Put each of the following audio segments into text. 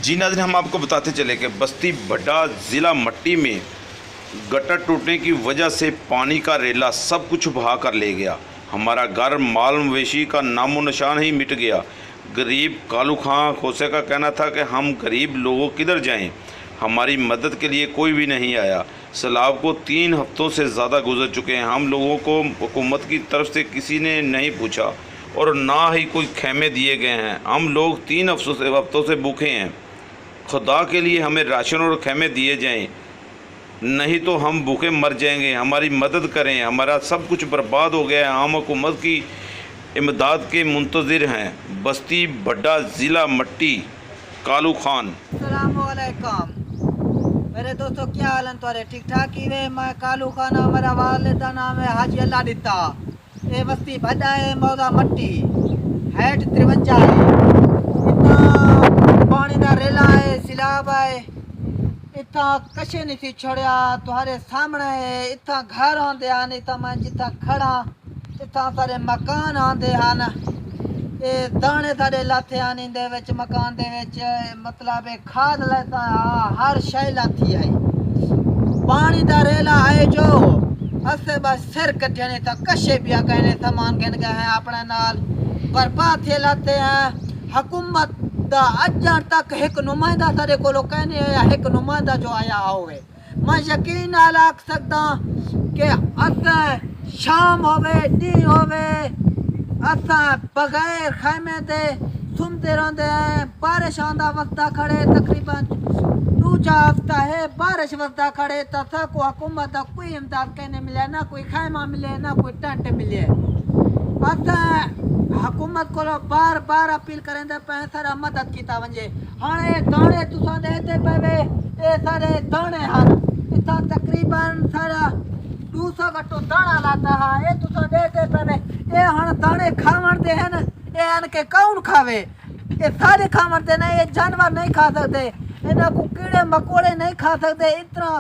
जी नाज़रीन, हम आपको बताते चले कि बस्ती बड्डा ज़िला मट्टी में गटर टूटने की वजह से पानी का रेला सब कुछ बहा कर ले गया। हमारा घर माल मवेशी का नामो निशान ही मिट गया। गरीब कालू खां खोसे का कहना था कि हम गरीब लोगों किधर जाएं, हमारी मदद के लिए कोई भी नहीं आया। सैलाब को 3 हफ्तों से ज़्यादा गुजर चुके हैं। हम लोगों को हुकूमत की तरफ से किसी ने नहीं पूछा और ना ही कोई खेमे दिए गए हैं। हम लोग 3 हफ्तों से भूखे हैं। खुदा के लिए हमें राशन और खेमे दिए जाएं, नहीं तो हम भूखे मर जाएंगे। हमारी मदद करें, हमारा सब कुछ बर्बाद हो गया है। हम हुकूमत की इमदाद के मुंतज़िर हैं। बस्ती बड्डा ज़िला मट्टी, कालू खान। अस्सलामुअलैकुम मेरे दोस्तों, क्या हाल है तुम्हारे? ठीक ठाक ही वे। मैं कालू खान, मेरा वालिदा नाम है हाजी अल्लाह दिता। ये बस्ती बड्डा है, मौदा मट्टी हैठ 53 है। इतना पानी का रेला है, सिलाब है, इतना कशे नहीं थी छोड़िया तुम्हारे सामने है। इतना घर आंदे हैं, इतना मैं जितना खड़ा इतना सारे मकान आंदे हैं। ये दाने साढ़े लाथे आने दे विच मकान दे विच, मतलब खाद लेता हर शय लाथी है। पानी दा रेला है जो असे बस सिर कटने तक कशे भी कहने सामान गिन गए हैं अपने नाल बर्बाद थे लाते हैं। हुकूमत दा अजन तक एक नुमाइंदा सारे को कहने एक नुमाइंदा जो आया होवे। मैं यकीन नाल आख सकदा कि असे शाम होवे दी होवे असा बगैर खैमे दे सुनते रहते हैं। बारिश आंदा वक्ता खड़े तकरीबन 2 हफ्ता है बारिश वक्ता खड़े तो को हुकूमत का कोई इमदाद कहने मिले, ना कोई खैमा मिले, ना कोई टेंट मिले। असा हुकूमत को बार बार अपील करें पे सारा मदद किया वजे। हाँ दाने तुसा देते पे ये सारे दाने हैं, इतना तकरीबन सारा 200 गट्टो दाना लाता है। ये तुसा देते पे ये हाँ दाने खावन दे हैं, ये आन के कौन खावे? ये सारे खावन दे ना, ये जानवर नहीं खा सकते, इन्हें को कीड़े मकोड़े नहीं खा सकते। इतना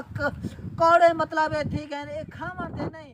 कौड़े मतलब ठीक है, ये खावन दे नहीं।